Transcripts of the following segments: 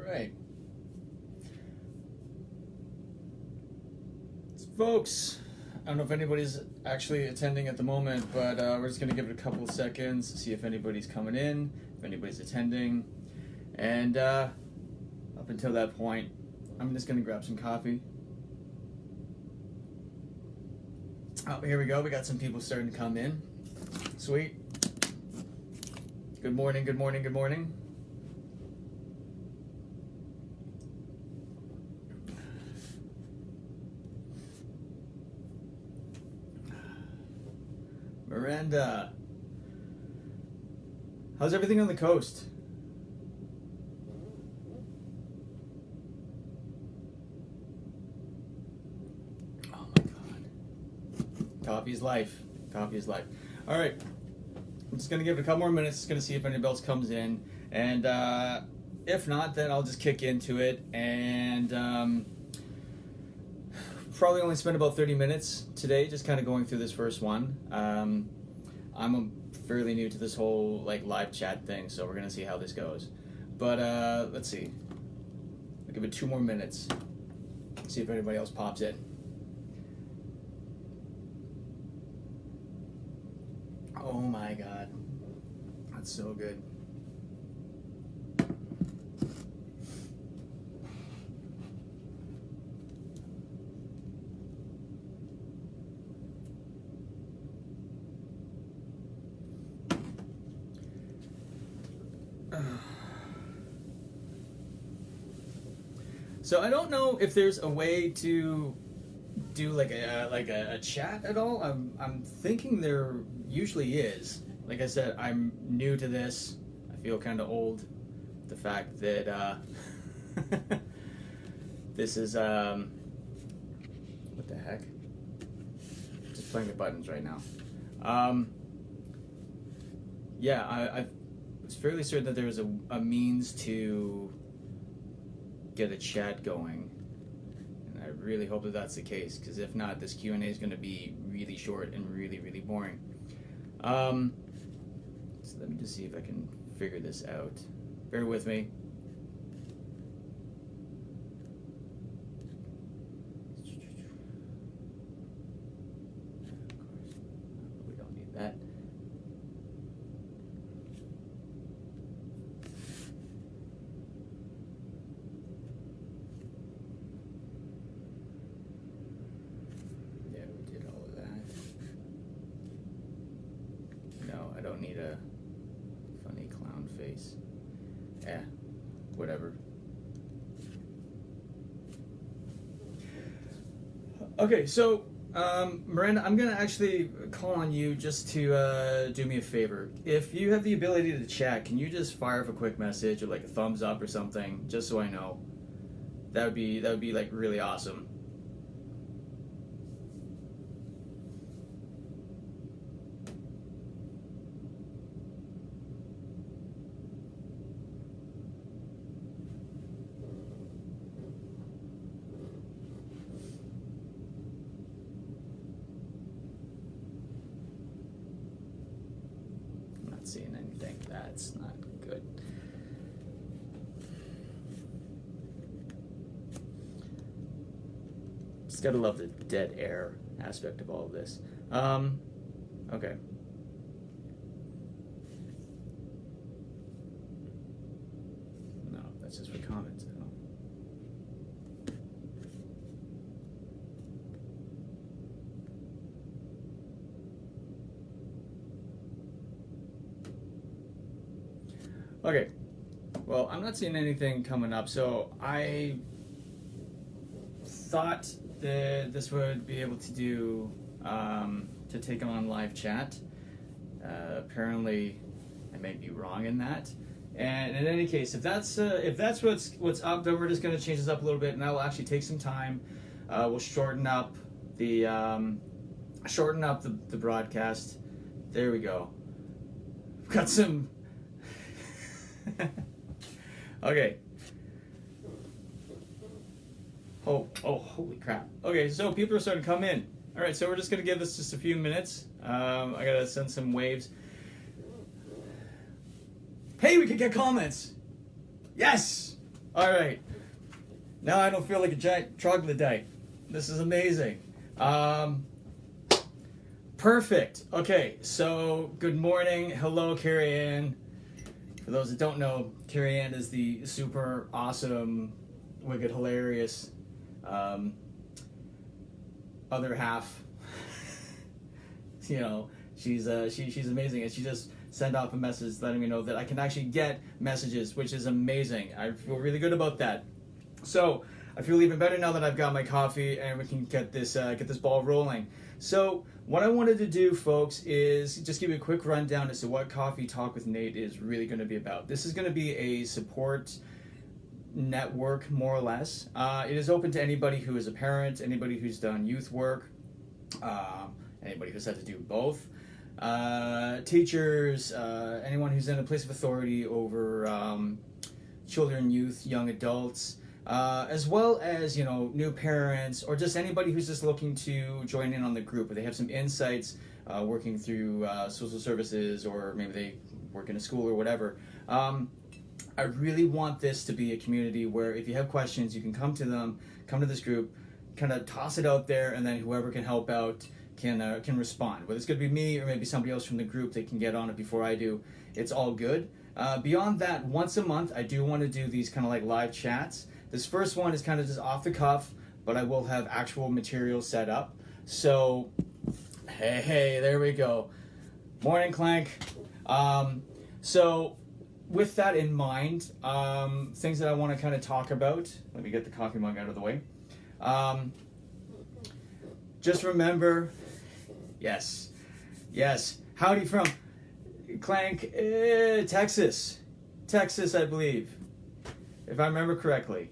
right. Folks, I don't know if anybody's actually attending at the moment, but we're just going to give it a couple of seconds to see if anybody's coming in, if anybody's attending. And up until that point, I'm just going to grab some coffee. Oh, here we go. We got some people starting to come in. Sweet. Good morning, good morning, good morning. Miranda, how's everything on the coast? Oh my God. Coffee is life. Coffee is life. All right. I'm just going to give it a couple more minutes. Just going to see if anybody else comes in. And if not, then I'll just kick into it. And probably only spend about 30 minutes today just kind of going through this first one. I'm fairly new to this whole like live chat thing, so we're going to see how this goes. But let's see. I'll give it 2 more minutes. See if anybody else pops in. Oh my God. That's so good. So I don't know if there's a way to do like a chat at all. I'm thinking there usually is. Like I said, I'm new to this. I feel kind of old. The fact that this is what the heck? Just playing the buttons right now. Yeah, I was fairly certain that there was a means to get a chat going, and I really hope that that's the case, because if not, this Q&A is going to be really short and really boring. So let me just see if I can figure this out. Bear with me. We don't need that. Don't need a funny clown face. Whatever. Okay, so Miranda, I'm gonna actually call on you just to do me a favor. If you have the ability to chat, can you just fire up a quick message or like a thumbs up or something, just so I know? That would be like really awesome. Seeing anything. That's not good. Just gotta love the dead air aspect of all of this. Okay. No, that's just for comments. Okay, well, I'm not seeing anything coming up, so I thought that this would be able to do, to take on live chat. Apparently, I may be wrong in that. And in any case, if that's what's up, then we're just going to change this up a little bit, and I will actually take some time. We'll shorten up the broadcast. There we go. We've got some. Okay. Oh, holy crap. Okay, so people are starting to come in. All right, so we're just going to give this just a few minutes. I got to send some waves. Hey, we could get comments. Yes. All right. Now I don't feel like a giant troglodyte. This is amazing. Perfect. Okay, so good morning. Hello, Carrie Ann. For those that don't know, Carrie Ann is the super awesome, wicked, hilarious other half. You know, she's amazing, and she just sent off a message letting me know that I can actually get messages, which is amazing. I feel really good about that. So I feel even better now that I've got my coffee and we can get this ball rolling. So what I wanted to do, folks, is just give you a quick rundown as to what Coffee Talk with Nate is really going to be about. This is going to be a support network, more or less. It is open to anybody who is a parent, anybody who's done youth work, anybody who's had to do both, teachers, anyone who's in a place of authority over children, youth, young adults, as well as, you know, new parents, or just anybody who's just looking to join in on the group, or they have some insights working through social services, or maybe they work in a school or whatever. I really want this to be a community where if you have questions, you can come to this group, kind of toss it out there, and then whoever can help out can respond. Whether it's going to be me or maybe somebody else from the group that can get on it before I do, it's all good. Beyond that, once a month, I do want to do these kind of like live chats. This first one is kind of just off the cuff, but I will have actual material set up. So, hey, there we go. Morning, Clank. So, with that in mind, things that I want to kind of talk about. Let me get the coffee mug out of the way. Just remember, yes. Howdy from Clank, Texas, I believe, if I remember correctly.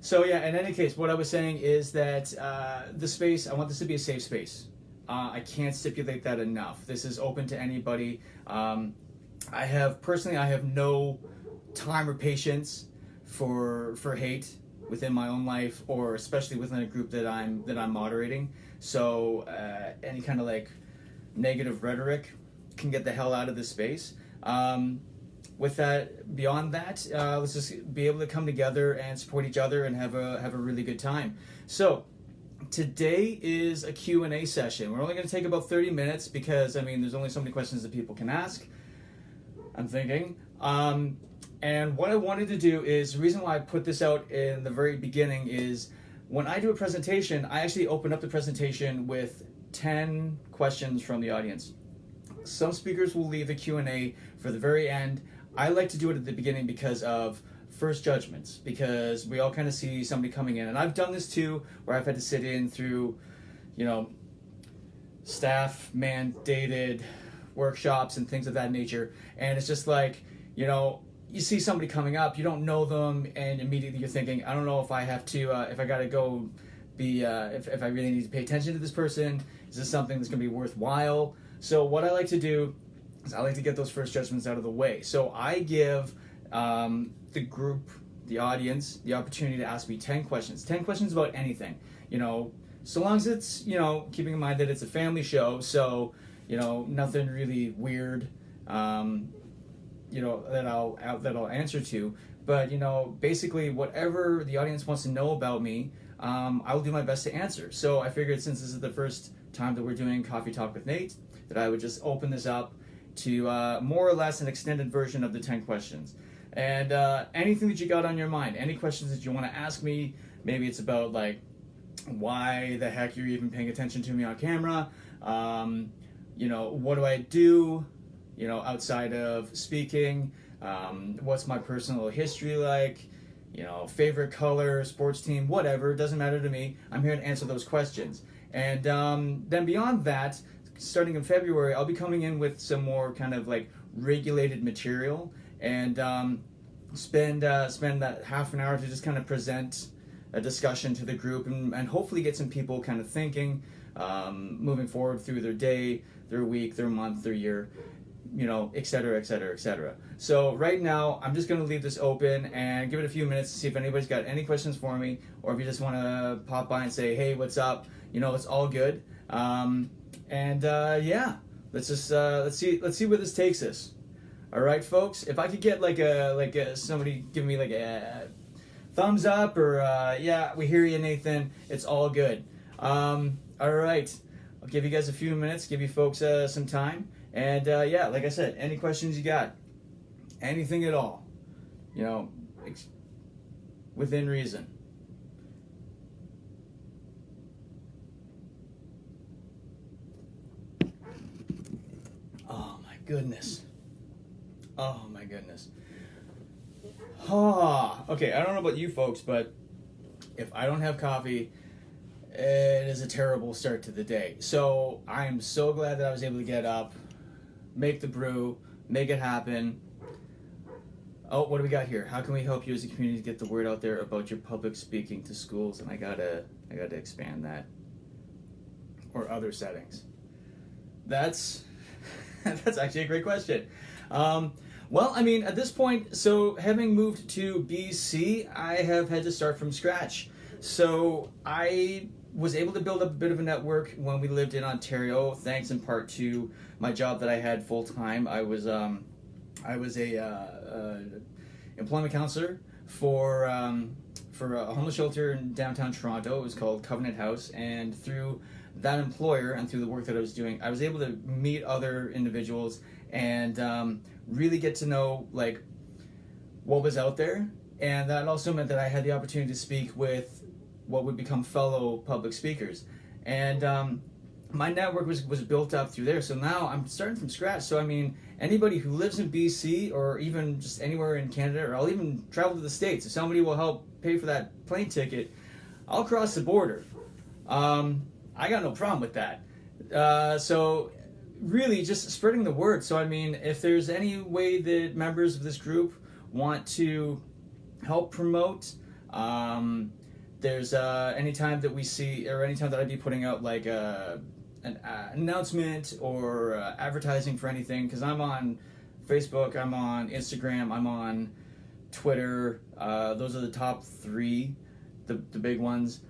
So yeah, in any case, what I was saying is that the space, I want this to be a safe space. I can't stipulate that enough. This is open to anybody. I have no time or patience for hate within my own life, or especially within a group that I'm moderating. So any kind of like negative rhetoric can get the hell out of this space. With that, beyond that, let's just be able to come together and support each other and have a really good time. So today is a Q&A session. We're only going to take about 30 minutes because, I mean, there's only so many questions that people can ask, I'm thinking. And what I wanted to do is, the reason why I put this out in the very beginning is when I do a presentation, I actually open up the presentation with 10 questions from the audience. Some speakers will leave the Q&A for the very end. I like to do it at the beginning because of first judgments, because we all kind of see somebody coming in. And I've done this too, where I've had to sit in through, you know, staff mandated workshops and things of that nature. And it's just like, you know, you see somebody coming up, you don't know them, and immediately you're thinking, I don't know if I have to, if I got to go be, if I really need to pay attention to this person, is this something that's going to be worthwhile? So what I like to do is I like to get those first judgments out of the way. So I give the group, the audience, the opportunity to ask me 10 questions. 10 questions about anything, you know, so long as it's, you know, keeping in mind that it's a family show, so, you know, nothing really weird, you know, that I'll answer to. But, you know, basically whatever the audience wants to know about me, I will do my best to answer. So I figured, since this is the first time that we're doing Coffee Talk with Nate, that I would just open this up to more or less an extended version of the 10 questions. And anything that you got on your mind, any questions that you want to ask me, maybe it's about like why the heck you're even paying attention to me on camera, you know, what do I do, you know, outside of speaking, what's my personal history like, you know, favorite color, sports team, whatever, it doesn't matter to me. I'm here to answer those questions. And then beyond that, starting in February, I'll be coming in with some more kind of like regulated material, and spend that half an hour to just kind of present a discussion to the group, and hopefully get some people kind of thinking, moving forward through their day, their week, their month, their year, you know, et cetera, et cetera, et cetera. So right now, I'm just going to leave this open and give it a few minutes to see if anybody's got any questions for me, or if you just want to pop by and say, hey, what's up? You know, it's all good. Yeah, let's see where this takes us. All right, folks. If I could get like a somebody give me like a thumbs up or yeah, we hear you, Nathan. It's all good. All right. I'll give you guys a few minutes. Give you folks some time. And yeah, like I said, any questions you got, anything at all, you know, within reason. Oh my goodness. Oh my goodness. Okay, I don't know about you folks, but if I don't have coffee, it is a terrible start to the day. So I'm so glad that I was able to get up, make the brew, make it happen. Oh, what do we got here? How can we help you as a community to get the word out there about your public speaking to schools? And I gotta expand that. Or other settings. That's actually a great question. Well, I mean, at this point, so having moved to BC, I have had to start from scratch. So I was able to build up a bit of a network when we lived in Ontario, thanks in part to my job that I had full time. I was a employment counselor for a homeless shelter in downtown Toronto. It was called Covenant House, and through that employer and through the work that I was doing, I was able to meet other individuals and really get to know like what was out there. And that also meant that I had the opportunity to speak with what would become fellow public speakers. And my network was built up through there. So now I'm starting from scratch. So I mean, anybody who lives in BC or even just anywhere in Canada, or I'll even travel to the States, if somebody will help pay for that plane ticket, I'll cross the border. I got no problem with that. So really just spreading the word. So I mean, if there's any way that members of this group want to help promote, there's any time that we see, or any time that I'd be putting out like an announcement or advertising for anything, because I'm on Facebook, I'm on Instagram, I'm on Twitter. Those are the top three, the big ones.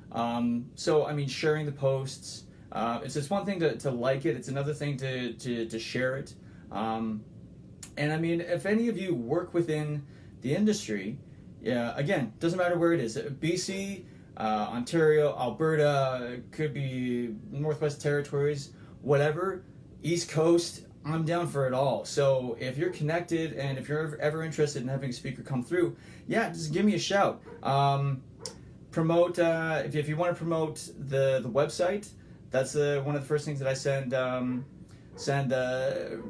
So I mean, sharing the posts. It's one thing to like it. It's another thing to share it. And I mean, if any of you work within the industry, yeah, again, doesn't matter where it is. BC, Ontario, Alberta, could be Northwest Territories, whatever, East Coast, I'm down for it all. So if you're connected and if you're ever interested in having a speaker come through, yeah, just give me a shout. Promote, if you want to promote the website, that's one of the first things that I send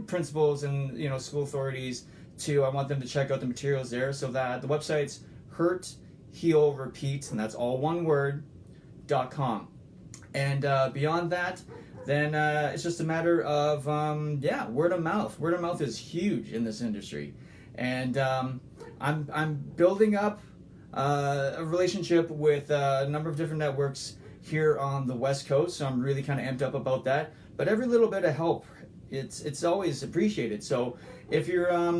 principals and school authorities to. I want them to check out the materials there, so that the website's Hurt, Heal, Repeat, and that's all one word, .com. And beyond that, then it's just a matter of word of mouth. Word of mouth is huge in this industry, and I'm building up a relationship with a number of different networks here on the West Coast, so I'm really kind of amped up about that. But every little bit of help, it's always appreciated. So if you're a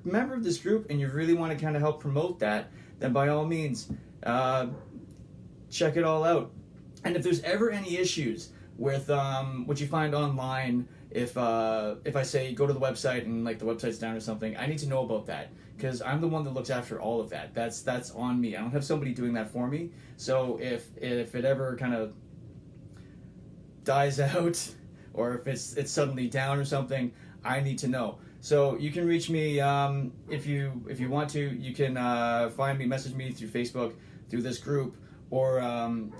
member of this group and you really want to kind of help promote that, then by all means, check it all out. And if there's ever any issues with what you find online, if I say go to the website and like the website's down or something, I need to know about that, because I'm the one that looks after all of that. That's on me. I don't have somebody doing that for me. So if it ever kind of dies out, or if it's suddenly down or something, I need to know. So you can reach me if you want to. You can find me, message me through Facebook, through this group, or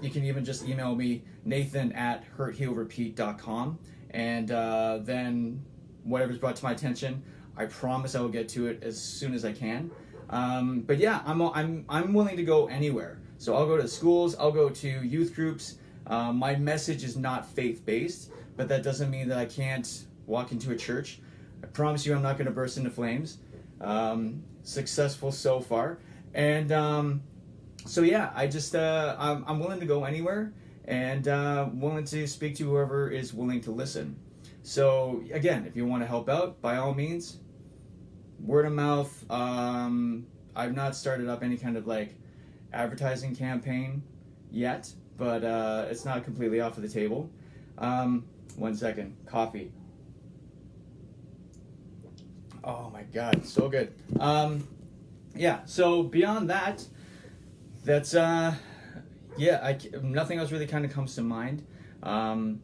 you can even just email me, nathan@hurthealrepeat.com, and then whatever's brought to my attention, I promise I will get to it as soon as I can. But yeah, I'm willing to go anywhere. So I'll go to schools, I'll go to youth groups. My message is not faith-based, but that doesn't mean that I can't walk into a church. I promise you I'm not going to burst into flames. Successful so far. And so yeah, I'm willing to go anywhere, and willing to speak to whoever is willing to listen. So again, if you want to help out, by all means, word of mouth. I've not started up any kind of like advertising campaign yet, but it's not completely off of the table. 1 second, coffee. Oh my God, so good. Yeah. So beyond that, that's nothing else really kind of comes to mind. But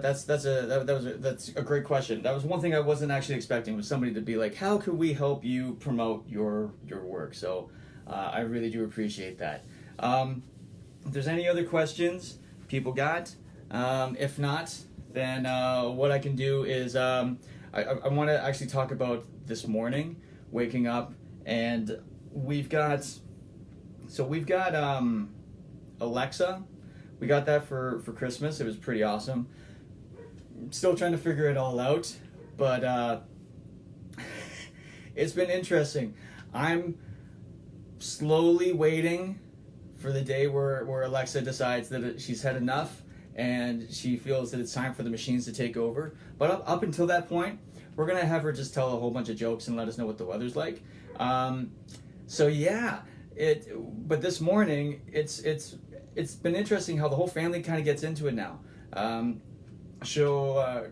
that's a great question. That was one thing I wasn't actually expecting, was somebody to be like, how can we help you promote your work? So I really do appreciate that. If there's any other questions people got, if not, then what I can do is I want to actually talk about this morning, waking up, and we've got Alexa. We got that for Christmas. It was pretty awesome. Still trying to figure it all out, but it's been interesting. I'm slowly waiting for the day where Alexa decides that she's had enough and she feels that it's time for the machines to take over. But up until that point, we're gonna have her just tell a whole bunch of jokes and let us know what the weather's like. So yeah, But this morning, it's been interesting how the whole family kind of gets into it now. She'll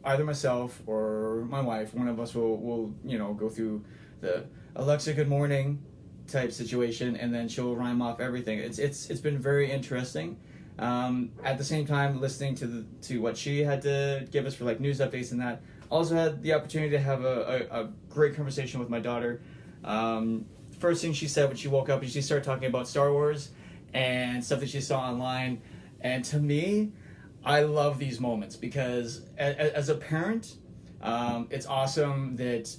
either myself or my wife, one of us will go through the Alexa good morning type situation, and then she'll rhyme off everything. It's been very interesting. At the same time, listening to what she had to give us for like news updates and that. Also had the opportunity to have a great conversation with my daughter. First thing she said when she woke up is she started talking about Star Wars and stuff that she saw online. And to me, I love these moments because as a parent, it's awesome that,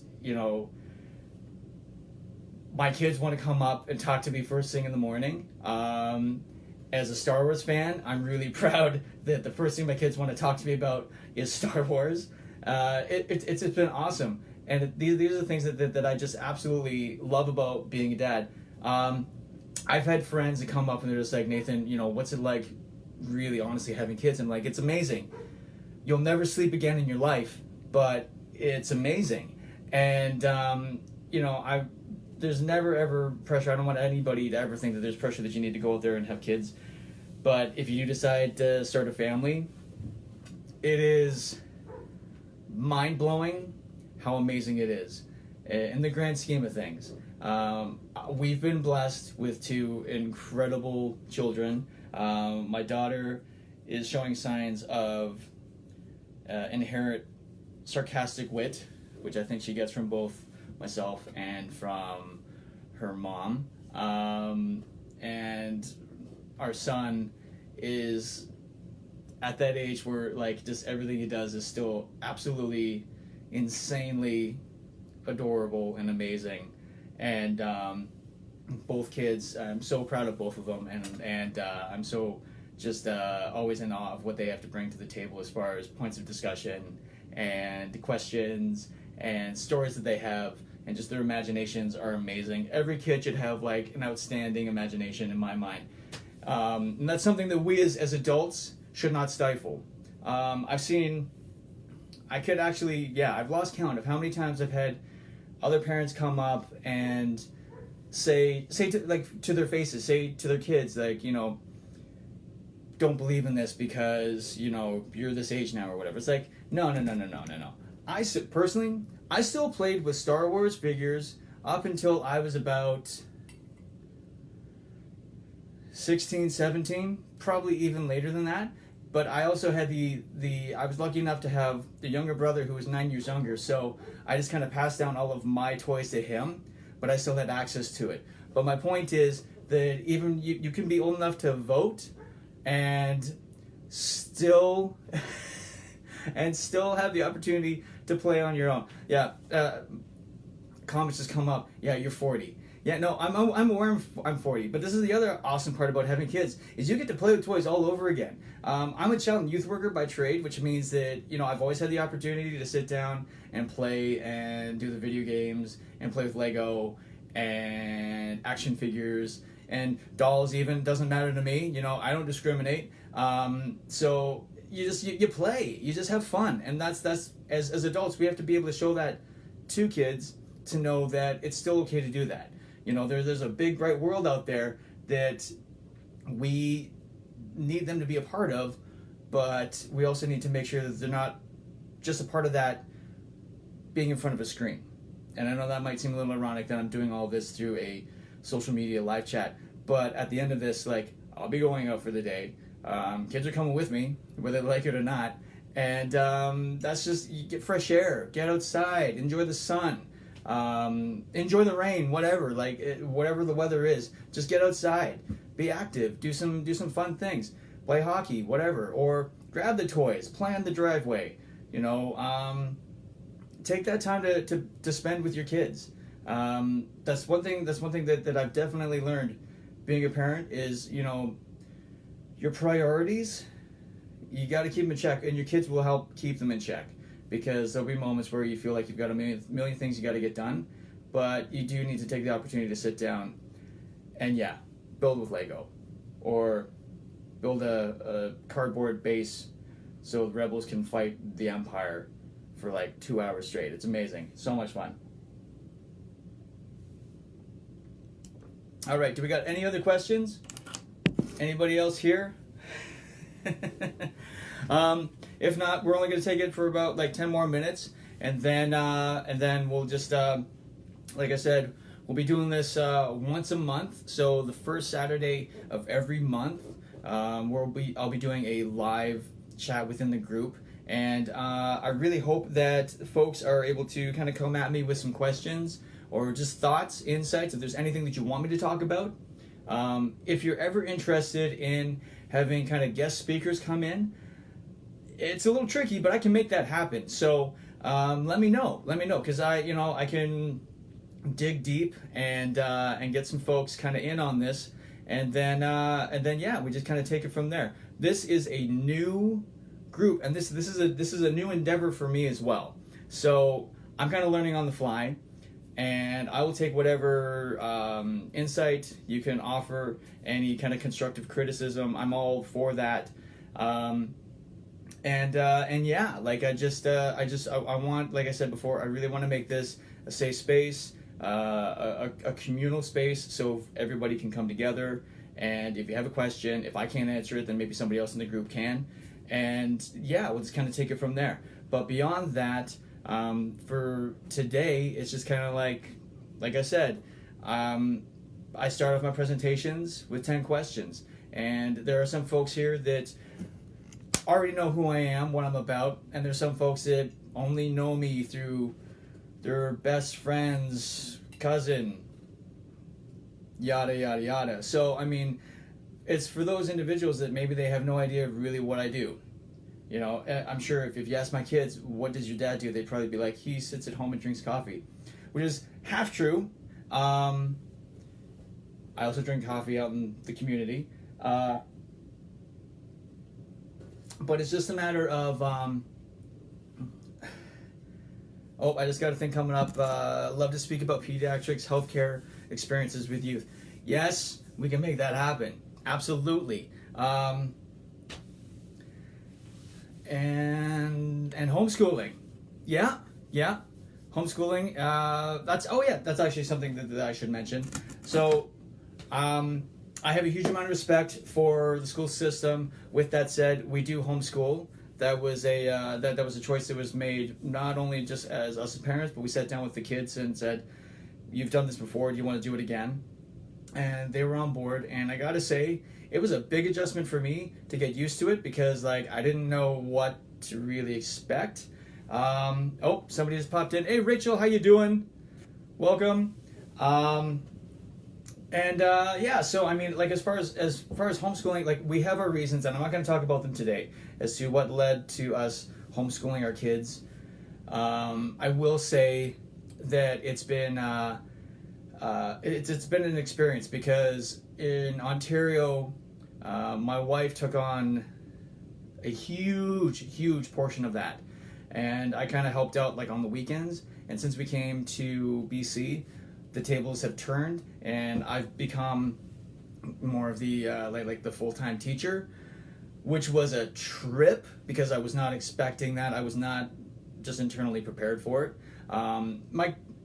my kids want to come up and talk to me first thing in the morning. As a Star Wars fan, I'm really proud that the first thing my kids want to talk to me about is Star Wars. It's been awesome. And these are the things that I just absolutely love about being a dad. I've had friends that come up and they're just like, Nathan, what's it like really honestly having kids? I'm like, it's amazing. You'll never sleep again in your life, but it's amazing. And, there's never ever pressure. I don't want anybody to ever think that there's pressure that you need to go out there and have kids. But if you do decide to start a family, it is mind-blowing how amazing it is in the grand scheme of things. We've been blessed with two incredible children. My daughter is showing signs of inherent sarcastic wit, which I think she gets from both myself and from her mom. And our son is at that age where like just everything he does is still absolutely insanely adorable and amazing. And both kids, I'm so proud of both of them, and I'm so just always in awe of what they have to bring to the table as far as points of discussion and questions and stories that they have, and just their imaginations are amazing. Every kid should have like an outstanding imagination in my mind. And that's something that we as adults should not stifle. I've lost count of how many times I've had other parents come up and say to their faces, say to their kids, like, don't believe in this because, you're this age now or whatever. It's like, no. Personally, I still played with Star Wars figures up until I was about 16, 17, probably even later than that. But I also had I was lucky enough to have the younger brother who was 9 years younger, so I just kind of passed down all of my toys to him, but I still had access to it. But my point is that even you can be old enough to vote and still have the opportunity to play on your own. Yeah, comments just come up. Yeah, you're 40. Yeah, no, I'm aware I'm 40, but this is the other awesome part about having kids, is you get to play with toys all over again. I'm a child and youth worker by trade, which means that, I've always had the opportunity to sit down and play and do the video games and play with Lego and action figures and dolls even. Doesn't matter to me, I don't discriminate. So you play, you just have fun, and that's as adults, we have to be able to show that to kids to know that it's still okay to do that. There's a big bright world out there that we need them to be a part of, but we also need to make sure that they're not just a part of that being in front of a screen. And I know that might seem a little ironic that I'm doing all this through a social media live chat, but at the end of this, like, I'll be going out for the day. Kids are coming with me, whether they like it or not. And that's just, you get fresh air, get outside, enjoy the sun, enjoy the rain, whatever, whatever the weather is, just get outside, be active, do some fun things, play hockey, whatever, or grab the toys, play on the driveway, take that time to spend with your kids. That's one thing that I've definitely learned being a parent is, your priorities, you got to keep them in check, and your kids will help keep them in check, because there'll be moments where you feel like you've got a million things you got to get done, but you do need to take the opportunity to sit down and build with Lego, or build a cardboard base so the rebels can fight the Empire for like 2 hours straight. It's amazing. So much fun. All right, do we got any other questions? Anybody else here? If not, we're only going to take it for about like 10 more minutes, and then we'll just like I said, we'll be doing this once a month. So the first Saturday of every month, I'll be doing a live chat within the group, and I really hope that folks are able to kind of come at me with some questions or just thoughts, insights, if there's anything that you want me to talk about. If you're ever interested in having kind of guest speakers come in, it's a little tricky, but I can make that happen. So let me know, because I can dig deep and get some folks kind of in on this, and then we just kind of take it from there. This is a new group, and this is a new endeavor for me as well. So I'm kind of learning on the fly, and I will take whatever insight you can offer, any kind of constructive criticism. I'm all for that. I want, like I said before, I really want to make this a safe space, a communal space, so everybody can come together. And if you have a question, if I can't answer it, then maybe somebody else in the group can. And we'll just kind of take it from there. But beyond that, for today, it's just kind of like I said, I start off my presentations with 10 questions. And there are some folks here that already know who I am, what I'm about, and there's some folks that only know me through their best friend's cousin, yada, yada, yada. So, I mean, it's for those individuals that maybe they have no idea really what I do. I'm sure if you ask my kids, what does your dad do? They'd probably be like, he sits at home and drinks coffee, which is half true. I also drink coffee out in the community. But it's just a matter of, I just got a thing coming up. Love to speak about pediatrics, healthcare experiences with youth. Yes, we can make that happen. Absolutely. And homeschooling. Yeah. Homeschooling. That's actually something that I should mention. So, I have a huge amount of respect for the school system. With that said, we do homeschool. That was a choice that was made not only just as us as parents, but we sat down with the kids and said, "You've done this before. Do you want to do it again?" And they were on board. And I gotta say, it was a big adjustment for me to get used to it, because I didn't know what to really expect. Somebody just popped in. Hey, Rachel, how you doing? Welcome. So I mean, as far as homeschooling, we have our reasons, and I'm not going to talk about them today as to what led to us homeschooling our kids. I will say that it's been it's been an experience, because in Ontario, my wife took on a huge portion of that, and I kind of helped out on the weekends. And since we came to BC, the tables have turned, and I've become more of the the full-time teacher, which was a trip, because I was not expecting that. I was not just internally prepared for it.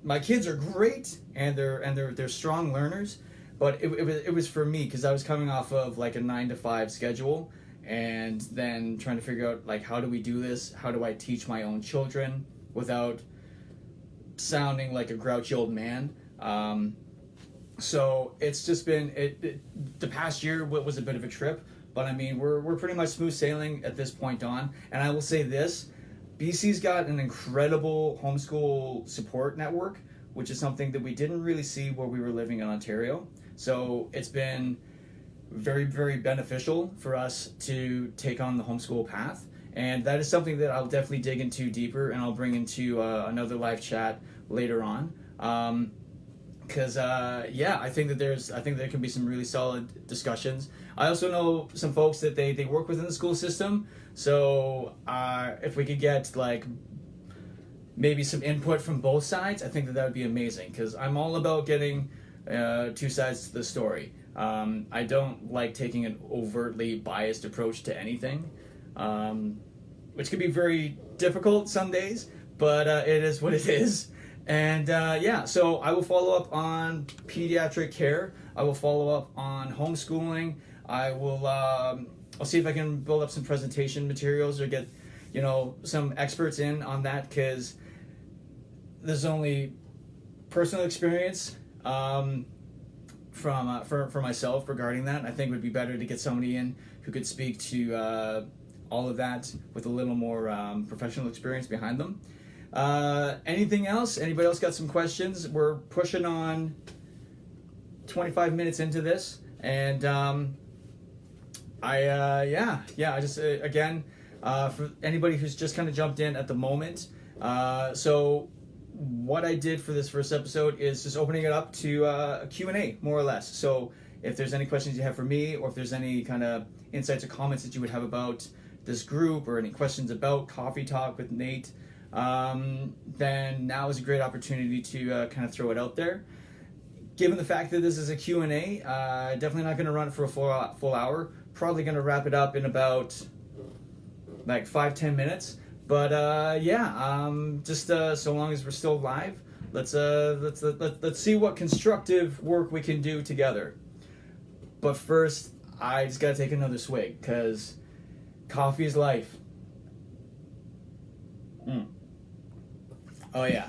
My kids are great, and they're strong learners, but it was for me, because I was coming off of a 9-to-5 schedule, and then trying to figure out how do we do this? How do I teach my own children without sounding like a grouchy old man. So it's just been the past year was a bit of a trip, but I mean we're pretty much smooth sailing at this point on. And I will say this: BC's got an incredible homeschool support network, which is something that we didn't really see where we were living in Ontario. So it's been very, very beneficial for us to take on the homeschool path. And that is something that I'll definitely dig into deeper, and I'll bring into another live chat later on. Because I think that there can be some really solid discussions. I also know some folks that they work within the school system, so if we could get like maybe some input from both sides, I think that would be amazing. Because I'm all about getting two sides to the story. I don't like taking an overtly biased approach to anything, which can be very difficult some days, but it is what it is. And so I will follow up on pediatric care. I will follow up on homeschooling. I will. I'll see if I can build up some presentation materials or get, some experts in on that, because there's only personal experience for myself regarding that. I think it would be better to get somebody in who could speak to all of that with a little more professional experience behind them. Anything else? Anybody else got some questions? We're pushing on 25 minutes into this, and I just again, for anybody who's just kind of jumped in at the moment, so what I did for this first episode is just opening it up to a Q&A, more or less. So if there's any questions you have for me, or if there's any kind of insights or comments that you would have about this group, or any questions about Coffee Talk with Nate, then now is a great opportunity to kind of throw it out there. Given the fact that this is a Q&A, definitely not going to run it for a full hour. Probably going to wrap it up in about like 5-10 minutes. But just so long as we're still live, let's see what constructive work we can do together. But first, I just gotta take another swig, because coffee is life. Oh yeah.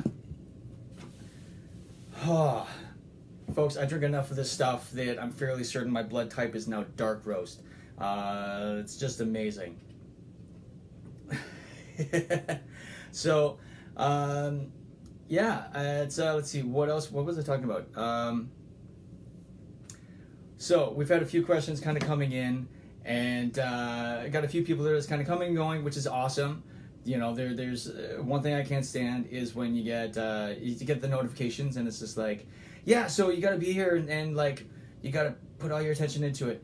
Folks, I drink enough of this stuff that I'm fairly certain my blood type is now dark roast. It's just amazing. So, let's see, what else, what was I talking about? So, we've had a few questions kind of coming in, and I got a few people that are just kind of coming and going, which is awesome. There's one thing I can't stand is when you get the notifications, and it's just like, yeah, so you got to be here, and like, you got to put all your attention into it.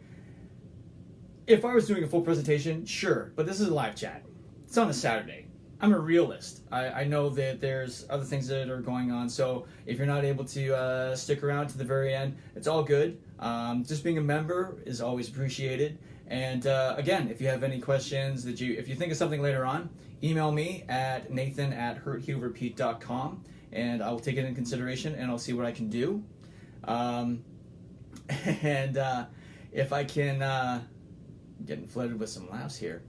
If I was doing a full presentation, sure, but this is a live chat. It's on a Saturday. I'm a realist. I know that there's other things that are going on, so if you're not able to stick around to the very end, it's all good. Just being a member is always appreciated. And again, if you have any questions if you think of something later on, email me at nathan@hurthealrepeat.com, and I will take it in consideration, and I'll see what I can do. If I can, I'm getting flooded with some laughs here.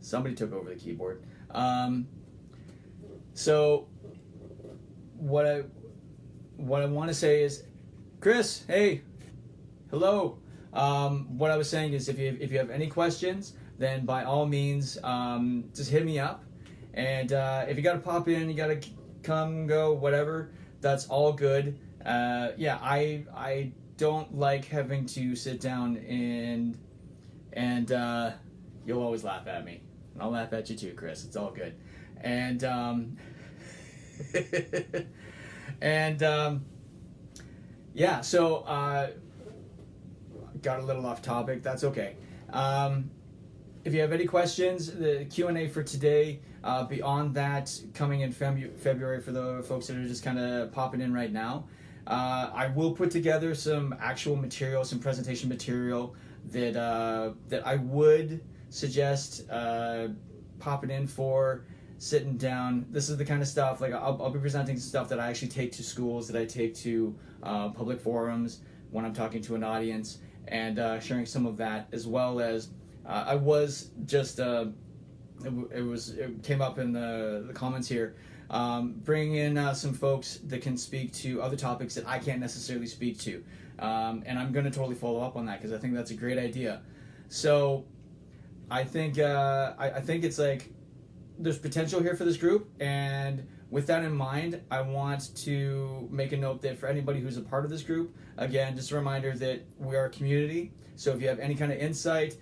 Somebody took over the keyboard. So what I want to say is, Chris, hey, hello. What I was saying is, if you have any questions, then by all means, just hit me up. And if you got to pop in, you got to come, go, whatever, that's all good. I don't like having to sit down and you'll always laugh at me. And I'll laugh at you too, Chris. It's all good. And so got a little off topic. That's okay. If you have any questions, the Q&A for today, beyond that, coming in February for the folks that are just kind of popping in right now, I will put together some actual material, some presentation material that I would suggest popping in for, sitting down. This is the kind of stuff, like I'll be presenting stuff that I actually take to schools, that I take to public forums when I'm talking to an audience, and sharing some of that, as well as I was just it came up in the comments here. Bring in some folks that can speak to other topics that I can't necessarily speak to, and I'm going to totally follow up on that because I think that's a great idea. So I think I think it's like there's potential here for this group, and with that in mind, I want to make a note that for anybody who's a part of this group, again, just a reminder that we are a community. So if you have any kind of insight,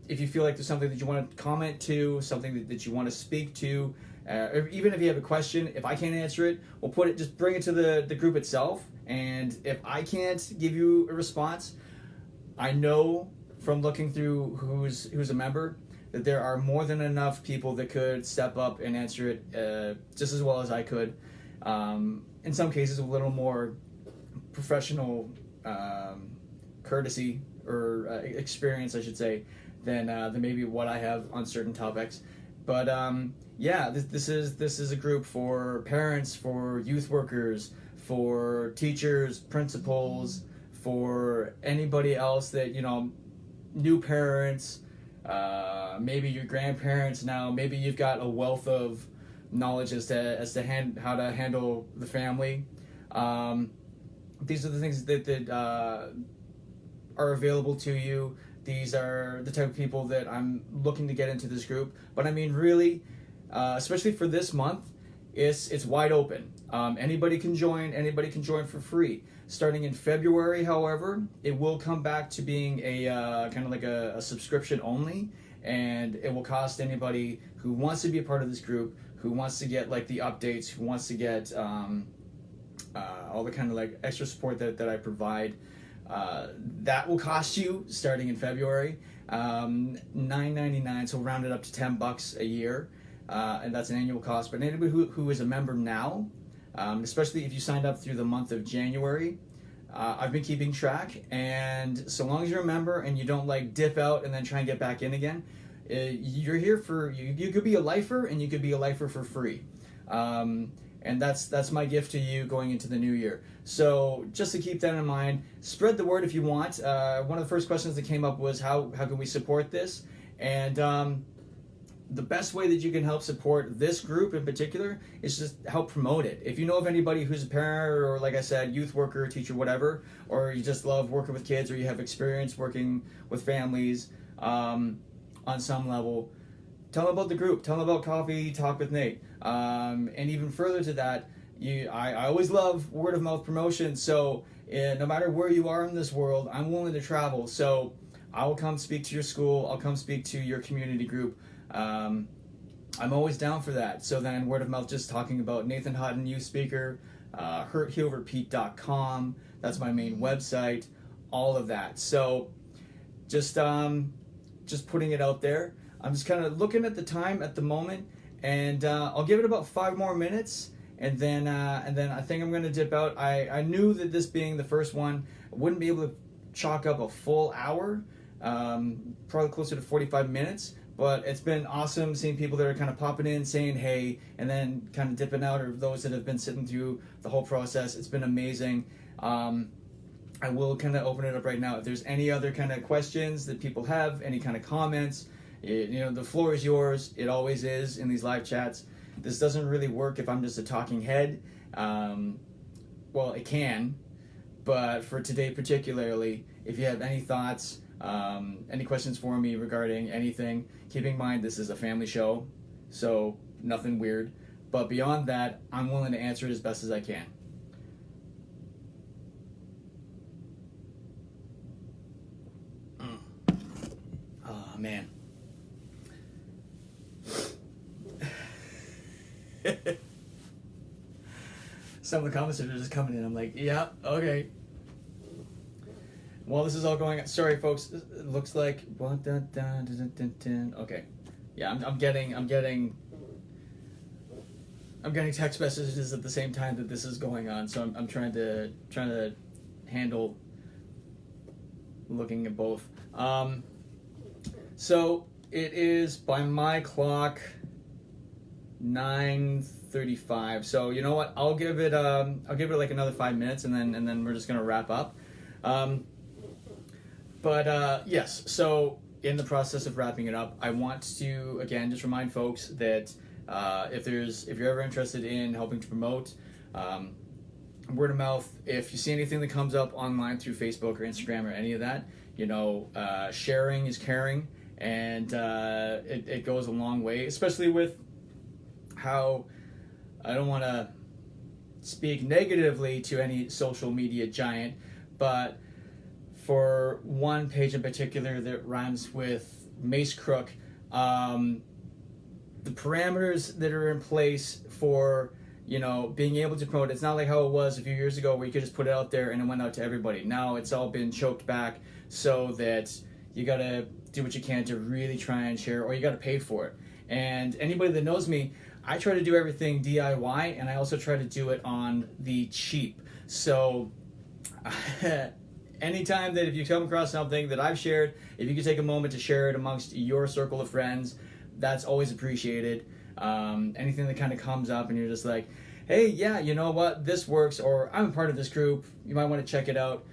if you feel like there's something that you want to comment to, something that you want to speak to, or even if you have a question, if I can't answer it, we'll just bring it to the group itself. And if I can't give you a response, I know from looking through who's a member that there are more than enough people that could step up and answer it just as well as I could. In some cases, a little more professional courtesy or experience, I should say, than maybe what I have on certain topics. But yeah, this is a group for parents, for youth workers, for teachers, principals, for anybody else that, new parents, maybe your grandparents now, maybe you've got a wealth of knowledge as to how to handle the family. These are the things that are available to you. These are the type of people that I'm looking to get into this group. But I mean, really, especially for this month, it's wide open. Anybody can join. Anybody can join for free. Starting in February, however, it will come back to being a kind of like a subscription only, and it will cost anybody who wants to be a part of this group, who wants to get like the updates, who wants to get all the kind of like extra support that I provide. That will cost you starting in February, $9.99. So we'll round it up to $10 a year, and that's an annual cost. But anybody who is a member now, especially if you signed up through the month of January, I've been keeping track, and so long as you're a member and you don't like dip out and then try and get back in again, you're here for you could be a lifer, and you could be a lifer for free. And that's my gift to you going into the new year. So just to keep that in mind, spread the word if you want. One of the first questions that came up was how can we support this? And the best way that you can help support this group in particular is just help promote it. If you know of anybody who's a parent or, like I said, youth worker, teacher, whatever, or you just love working with kids, or you have experience working with families on some level, tell them about the group. Tell them about Coffee Talk with Nate. And even further to that, I always love word of mouth promotion. So no matter where you are in this world, I'm willing to travel. So I will come speak to your school. I'll come speak to your community group. I'm always down for that. So then word of mouth, just talking about Nathan Hutton, youth speaker, hurthealrepeat.com. That's my main website. All of that. So just putting it out there. I'm just kind of looking at the time at the moment, and I'll give it about 5 more minutes, and then I think I'm going to dip out. I knew that this being the first one, I wouldn't be able to chalk up a full hour, probably closer to 45 minutes, but it's been awesome seeing people that are kind of popping in, saying hey, and then kind of dipping out, or those that have been sitting through the whole process. It's been amazing. I will kind of open it up right now. If there's any other kind of questions that people have, any kind of comments, the floor is yours. It always is in these live chats. This doesn't really work if I'm just a talking head. Well, it can, but for today particularly, if you have any thoughts, any questions for me regarding anything, keep in mind this is a family show, so nothing weird. But beyond that, I'm willing to answer it as best as I can. Oh, man. Some of the comments are just coming in. I'm like, yeah, okay. While this is all going on, sorry folks, it looks like okay. Yeah, I'm getting text messages at the same time that this is going on, so I'm trying to handle looking at both. So it is by my clock 9:35. So you know what? I'll give it like another 5 minutes, and then we're just gonna wrap up. But yes. So in the process of wrapping it up, I want to again just remind folks that if you're ever interested in helping to promote word of mouth, if you see anything that comes up online through Facebook or Instagram or any of that, sharing is caring, and it goes a long way, especially with how, I don't want to speak negatively to any social media giant, but for one page in particular that rhymes with Mace Crook, the parameters that are in place for being able to promote, it's not like how it was a few years ago where you could just put it out there and it went out to everybody. Now it's all been choked back so that you gotta do what you can to really try and share, or you gotta pay for it. And anybody that knows me, I try to do everything DIY, and I also try to do it on the cheap. So anytime that if you come across something that I've shared, if you could take a moment to share it amongst your circle of friends, that's always appreciated. Anything that kind of comes up and you're just like, hey, yeah, you know what, this works, or I'm a part of this group, you might want to check it out,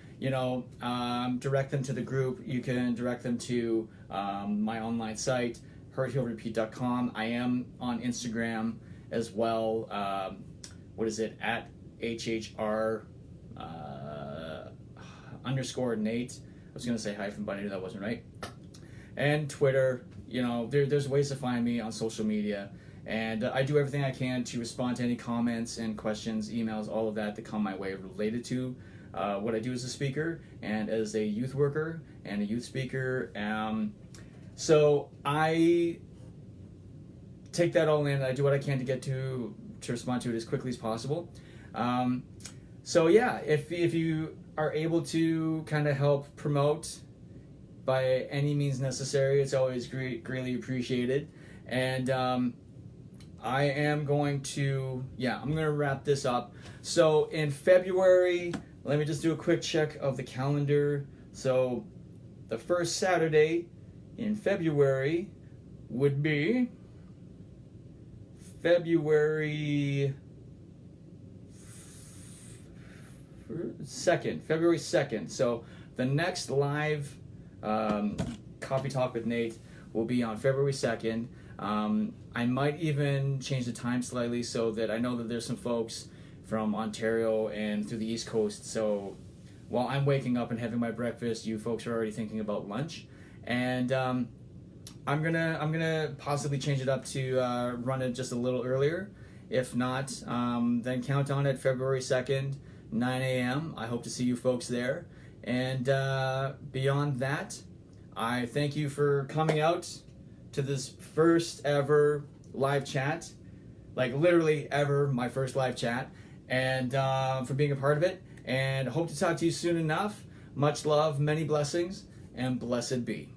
direct them to the group. You can direct them to my online site, hurthealrepeat.com. I am on Instagram as well. What is it? At HHR _ Nate. I was going to say hyphen, but I knew that wasn't right. And Twitter. There's ways to find me on social media. And I do everything I can to respond to any comments and questions, emails, all of that come my way related to what I do as a speaker and as a youth worker and a youth speaker. So I take that all in. I do what I can to get to respond to it as quickly as possible. So yeah, if you are able to kind of help promote by any means necessary, it's always greatly appreciated. And I am going to, I'm going to wrap this up. So in February, let me just do a quick check of the calendar. So the first Saturday in February would be February 2nd. So the next live Coffee Talk with Nate will be on February 2nd. I might even change the time slightly so that I know that there's some folks from Ontario and through the East Coast. So while I'm waking up and having my breakfast, you folks are already thinking about lunch. And I'm gonna possibly change it up to run it just a little earlier. If not, then count on it, February 2nd, 9 a.m. I hope to see you folks there. And beyond that, I thank you for coming out to this first ever live chat, like literally ever my first live chat, and for being a part of it. And hope to talk to you soon enough. Much love, many blessings, and blessed be.